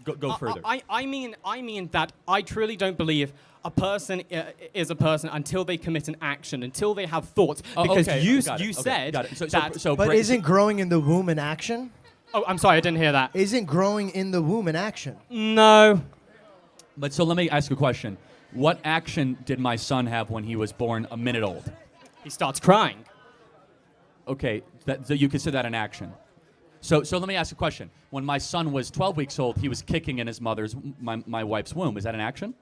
Go further. I mean that I truly don't believe a person is a person until they commit an action, until they have thoughts. Because you said that. But isn't growing in the womb an action? Oh, I'm sorry, I didn't hear that. Isn't growing in the womb an action? No. But so let me ask you a question. What action did my son have when he was born a minute old? He starts crying. Okay, so you consider that an action. So let me ask you a question. When my son was 12 weeks old, he was kicking in his my wife's womb. Is that an action?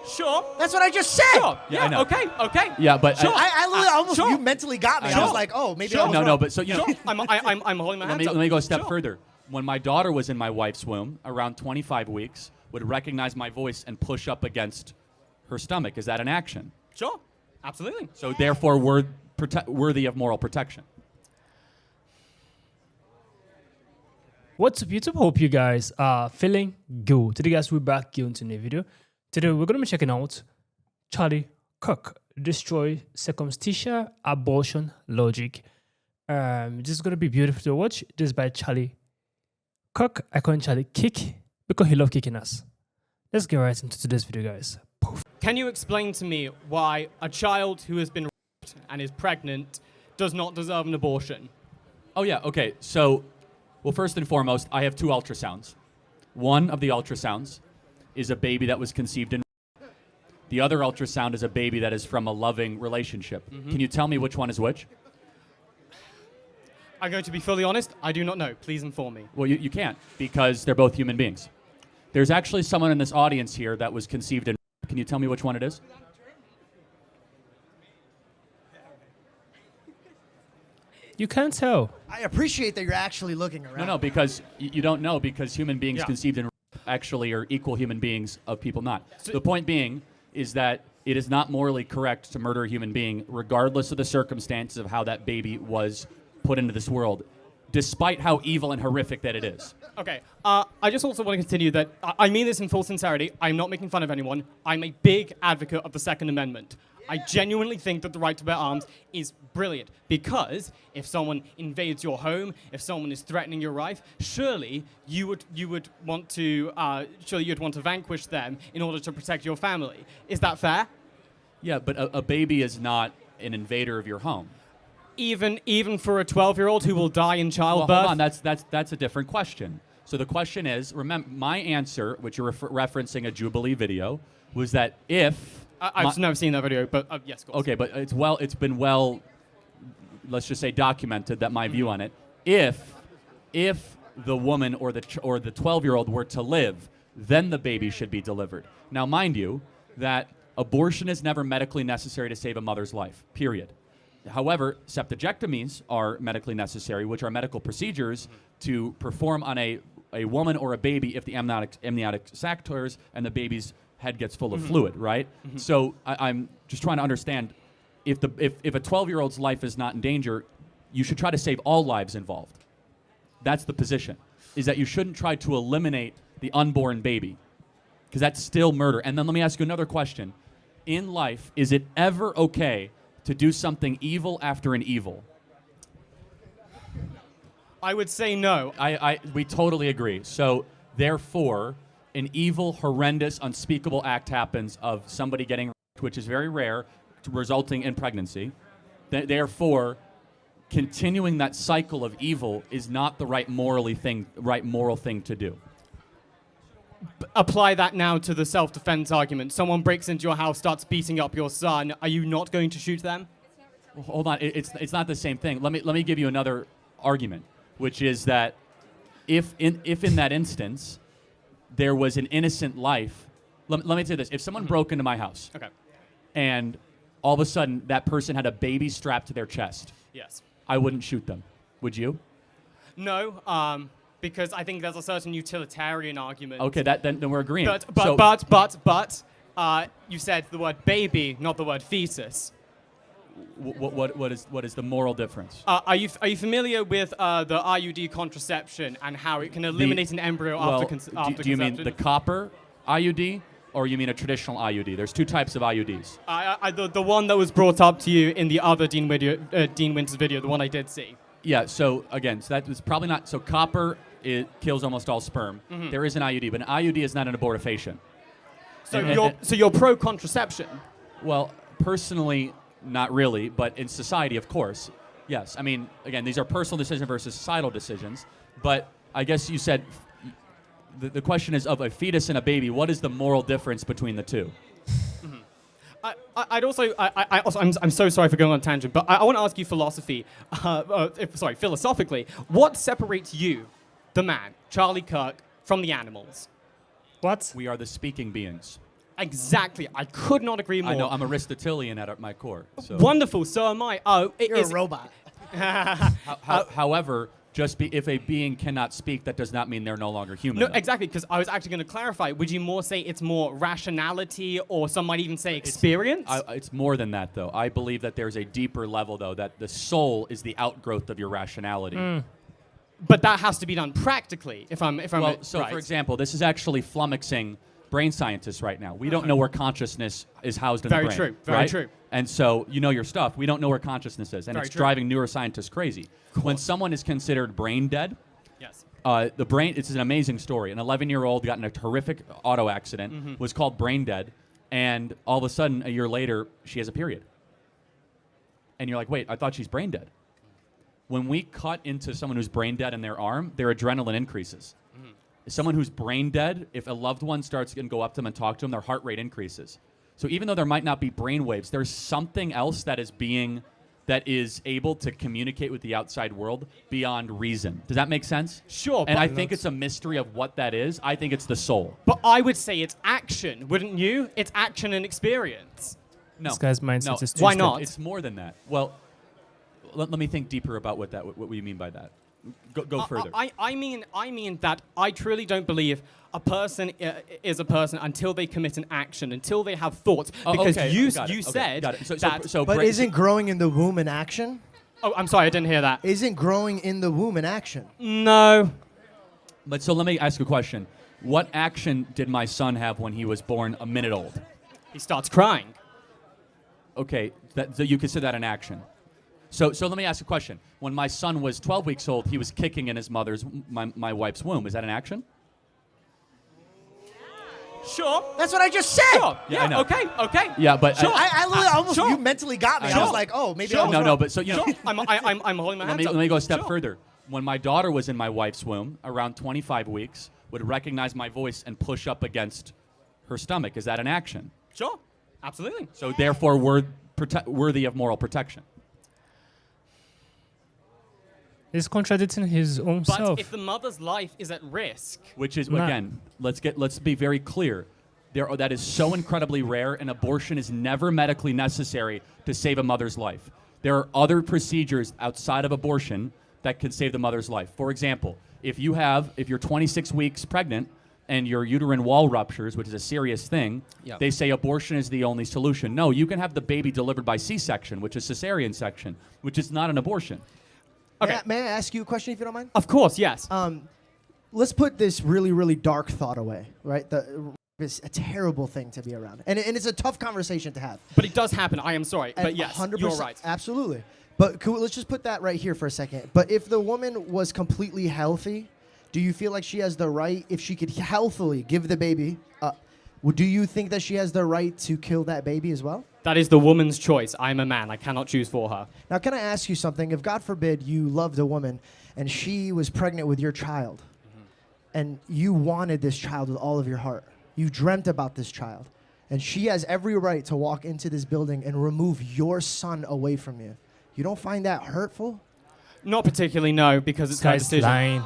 Sure. That's what I just said. Sure. Yeah, I know. Okay. Yeah, but Sure. I literally almost sure. you mentally got me. I I was know. like, oh, maybe Sure. I was wrong. No, but so you know. Sure. I'm holding my hands up. Let me go a step Sure. further. When my daughter was in my wife's womb, around 25 weeks, would recognize my voice and push up against her stomach. Is that an action? Sure. Absolutely. So therefore, we're worthy of moral protection. What's up, YouTube? Hope you guys are feeling good. Today, guys, we're back here into a new video. Today, we're going to be checking out Charlie Kirk, Destroy Circumstantial Abortion Logic. This is going to be beautiful to watch. This is by Charlie Kirk. I call him Charlie Kick because he loves kicking us. Let's get right into today's video, guys. Poof. Can you explain to me why a child who has been raped and is pregnant does not deserve an abortion? Oh, yeah. Okay. So, well, first and foremost, I have 2 ultrasounds. One of the ultrasounds is a baby that was conceived in. The other ultrasound is a baby that is from a loving relationship. Mm-hmm. Can you tell me which one is which? I'm going to be fully honest. I do not know. Please inform me. Well, you can't because they're both human beings. There's actually someone in this audience here that was conceived in. Can you tell me which one it is? You can't tell. I appreciate that you're actually looking around. No, because you don't know because human beings Yeah. conceived in actually are equal human beings of people not. So the point being is that it is not morally correct to murder a human being regardless of the circumstances of how that baby was put into this world, despite how evil and horrific that it is. Okay. I just also want to continue that I mean this in full sincerity. I'm not making fun of anyone. I'm a big advocate of the Second Amendment. I genuinely think that the right to bear arms is brilliant because if someone invades your home, if someone is threatening your life, surely you'd want to vanquish them in order to protect your family. Is that fair? Yeah, but a baby is not an invader of your home. Even for a 12-year-old who will die in childbirth. Well, hold on, that's a different question. So the question is, remember my answer, which you're referencing a Jubilee video, was that if I've never seen that video, but yes, of course. Okay, but it's been well, let's just say documented that my view on it. If the woman or the 12-year-old were to live, then the baby should be delivered. Now, mind you, that abortion is never medically necessary to save a mother's life. Period. However, septicectomies are medically necessary, which are medical procedures to perform on a woman or a baby if the amniotic sac tears and the baby's head gets full of fluid, right? Mm-hmm. So I'm just trying to understand if a 12-year-old's life is not in danger, you should try to save all lives involved. That's the position, is that you shouldn't try to eliminate the unborn baby because that's still murder. And then let me ask you another question. In life, is it ever okay to do something evil after an evil? I would say no. We totally agree. So therefore, an evil, horrendous, unspeakable act happens of somebody getting raped, which is very rare, resulting in pregnancy. Therefore, continuing that cycle of evil is not the right moral thing to do. Apply that now to the self-defense argument. Someone breaks into your house, starts beating up your son. Are you not going to shoot them? Well, hold on, it's not the same thing. Let me give you another argument, which is that if in that instance there was an innocent life. Let me say this. If someone broke into my house and all of a sudden that person had a baby strapped to their chest, yes, I wouldn't shoot them. Would you? No, because I think there's a certain utilitarian argument. Okay, then we're agreeing. But you said the word baby, not the word fetus. What is the moral difference? Are you familiar with the IUD contraception and how it can eliminate an embryo after conception? Do you mean the copper IUD or you mean a traditional IUD? There's 2 types of IUDs. The one that was brought up to you in the other Dean Winters video, the one I did see. Yeah. So again, that was probably not. So copper it kills almost all sperm. There is an IUD, but an IUD is not an abortifacient. So And- you're pro contraception. Well, personally, not really, but in society, of course, yes. I mean, again, these are personal decisions versus societal decisions, but I guess you said the question is of a fetus and a baby, what is the moral difference between the two? I'm so sorry for going on a tangent, but I want to ask you philosophically, what separates you, the man, Charlie Kirk, from the animals? What? We are the speaking beings. Exactly. I could not agree more. I know, I'm Aristotelian at my core. So. Wonderful. So am I. You're a robot. However, if a being cannot speak, that does not mean they're no longer human. No, exactly, because I was actually going to clarify. Would you more say it's more rationality, or some might even say experience? It's more than that, though. I believe that there's a deeper level, though, that the soul is the outgrowth of your rationality. But that has to be done practically, if I'm Well, right. for example, this is actually flummoxing brain scientists right now. We don't know where consciousness is housed in the brain. Very true, very right? true. And so, you know your stuff. We don't know where consciousness is, and Very it's true. driving neuroscientists crazy. When someone is considered brain dead, Yes. the brain, it's an amazing story. An 11-year-old got in a horrific auto accident, was called brain dead, and all of a sudden, a year later, she has a period. And you're like, wait, I thought she's brain dead. When we cut into someone who's brain dead in their arm, their adrenaline increases. Someone who's brain dead, if a loved one starts to go up to them and talk to them, their heart rate increases. So even though there might not be brain waves, there's something else that is able to communicate with the outside world beyond reason. Does that make sense? Sure. And but I think it's a mystery of what that is. I think it's the soul. But I would say it's action, wouldn't you? It's action and experience. This guy's mindset no. is twisted. Why not? It's more than that. Well, let me think deeper about what you mean by that. Go further. I mean that I truly don't believe a person is a person until they commit an action, until they have thoughts. Because okay, you got it, said got it. that. But isn't growing in the womb an action? Oh, I'm sorry, I didn't hear that. Isn't growing in the womb an action? No. But so let me ask you a question. What action did my son have when he was born a minute old? He starts crying. Okay, so you consider that an action. So let me ask you a question. When my son was 12 weeks old, he was kicking in his my wife's womb. Is that an action? Sure. That's what I just said. Sure. Yeah, I know. Okay. Yeah, but Sure. I literally almost, Sure. you mentally got me. I I was know. like, oh, maybe Sure. I was no, wrong. no, but so you know. Sure. I'm holding my Let hands me, up. let me go a step Sure. further. When my daughter was in my wife's womb, around 25 weeks, would recognize my voice and push up against her stomach. Is that an action? Sure. Absolutely. So therefore, we're worthy of moral protection. He's contradicting his own But self. if the mother's life is at risk, Which is, Not- again, let's be very clear. That is so incredibly rare, and abortion is never medically necessary to save a mother's life. There are other procedures outside of abortion that can save the mother's life. For example, if you're 26 weeks pregnant and your uterine wall ruptures, which is a serious thing, Yep. they say abortion is the only solution. No, you can have the baby delivered by C-section, which is cesarean section, which is not an abortion. Okay. May I ask you a question if you don't mind? of course, yes. Let's put this really, really dark thought away, right? It's a terrible thing to be around. And it's a tough conversation to have. But it does happen. I am sorry. And But yes, 100%, you're right. Absolutely. But let's just put that right here for a second. But if the woman was completely healthy, do you feel like she has the right, if she could healthily give the baby, do you think that she has the right to kill that baby as well? That is the woman's choice. I'm a man. I cannot choose for her. Now, can I ask you something? If, God forbid, you loved a woman and she was pregnant with your child, and you wanted this child with all of your heart, you dreamt about this child, and she has every right to walk into this building and remove your son away from you, you don't find that hurtful? Not particularly, no, because it's This her guy's decision. lying.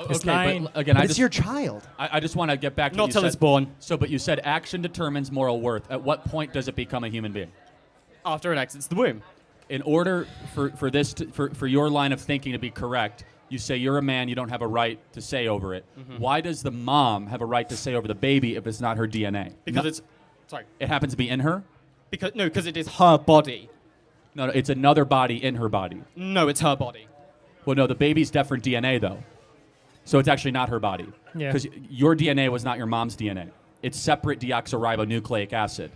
It's Okay, lying. but again, But it's your child. I just want to get back to Not what you till said. it's born. So, but you said action determines moral worth. At what point does it become a human being? After it exits the womb. In order for your line of thinking to be correct, you say you're a man, you don't have a right to say over it. Why does the mom have a right to say over the baby if it's not her DNA? Because No- it's... Sorry. it happens to be in her? Because it is her body. No, it's another body in her body. No, it's her body. Well, no, the baby's different DNA, though. So it's actually not her body. Yeah. Because your DNA was not your mom's DNA. It's separate deoxyribonucleic acid.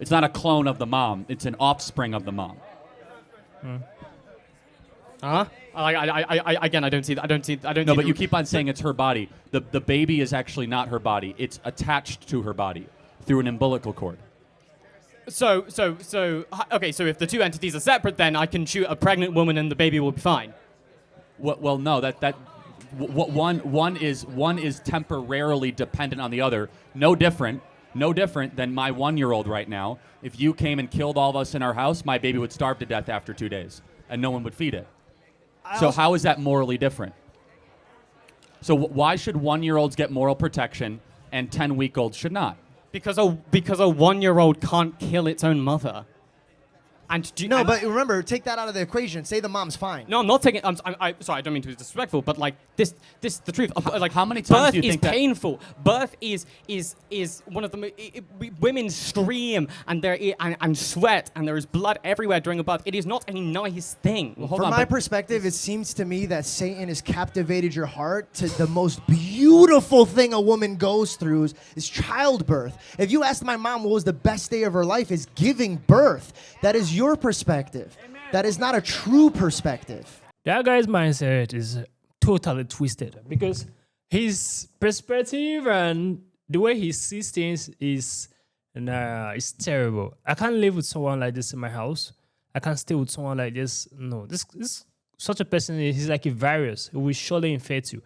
It's not a clone of the mom. It's an offspring of the mom. Again, I don't see. I don't see. I don't. No, see but the- you keep on saying it's her body. The baby is actually not her body. It's attached to her body through an umbilical cord. Okay. So if the two entities are separate, then I can shoot a pregnant woman and the baby will be fine. Well, no, one is temporarily dependent on the other. No different than my 1-year-old right now. If you came and killed all of us in our house, my baby would starve to death after 2 days, and no one would feed it. So how is that morally different? So why should 1-year-olds get moral protection and 10-week-olds should not? Because a 1-year-old can't kill its own mother. No, but remember, take that out of the equation. Say the mom's fine. No, I'm not taking. I'm sorry, I don't mean to be disrespectful, but like this, the truth. Like how many times birth do you think is that- painful. Birth is one of the women scream and and sweat and there is blood everywhere during a birth. It is not a nice thing. Well, hold From on, my but- perspective, it seems to me that Satan has captivated your heart to the most beautiful thing a woman goes through is childbirth. If you asked my mom what was the best day of her life, is giving birth. That is your perspective. That is not a true perspective. That guy's mindset is totally twisted because his perspective and the way he sees things is terrible. I can't live with someone like this in my house. I can't stay with someone like this. No, this such a person is like a virus. It will surely infect you.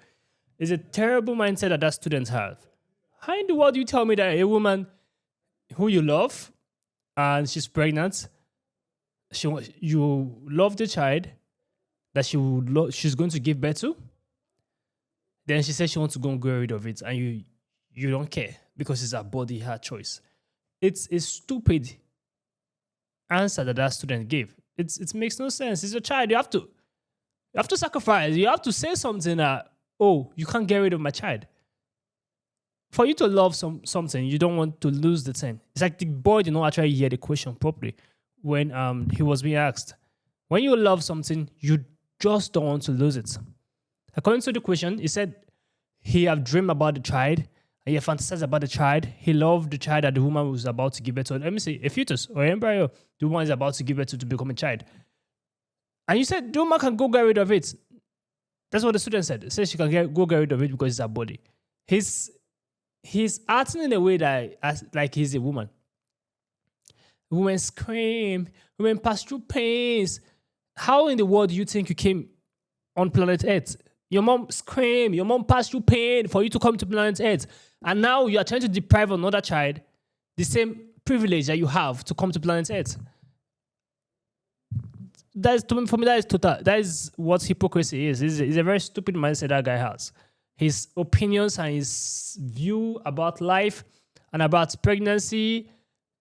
It's a terrible mindset that students have. How in the world do you tell me that a woman who you love and she's pregnant, you love the child that she's going to give birth to, then she says she wants to go and get rid of it, and you don't care because it's her body, her choice. It's a stupid answer that student gave. It makes no sense. It's a child. You have to sacrifice. You have to say something that, oh, you can't get rid of my child. For you to love something, you don't want to lose the thing. It's like the boy did not actually hear the question properly when he was being asked. When you love something, you just don't want to lose it. According to the question, he said he have dreamed about the child, and he fantasized about the child. He loved the child that the woman was about to give birth to. Let me say, a fetus or embryo, the woman is about to give birth to become a child. And you said the woman can go get rid of it. That's what the student said. He said she can go get rid of it because it's her body. He's acting in a way that like he's a woman. Women scream. Women pass through pains. How in the world do you think you came on planet Earth? Your mom screamed. Your mom passed through pain for you to come to planet Earth. And now you are trying to deprive another child the same privilege that you have to come to planet Earth. For me, that is total. That is what hypocrisy is. It's a very stupid mindset that guy has. His opinions and his view about life and about pregnancy,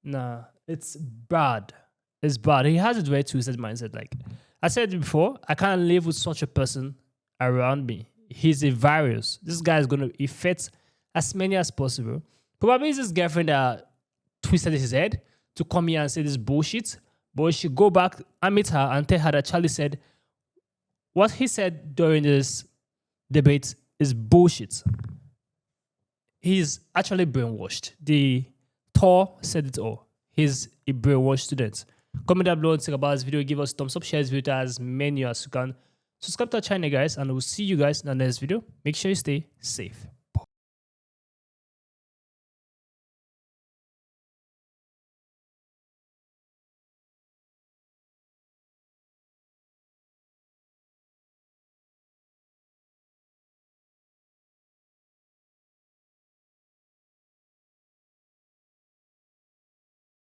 nah, it's bad. It's bad. He has a very twisted mindset. Like I said before, I can't live with such a person around me. He's a virus. This guy is going to infect as many as possible. Probably it's his girlfriend that twisted his head to come here and say this bullshit. But we should go back and meet her and tell her that Charlie said what he said during this debate is bullshit. He's actually brainwashed. The Thor said it all. He's a brainwashed student. Comment down below and think about this video. Give us a thumbs up, share this video to as many as you can. Subscribe to our channel, guys, and we'll see you guys in the next video. Make sure you stay safe.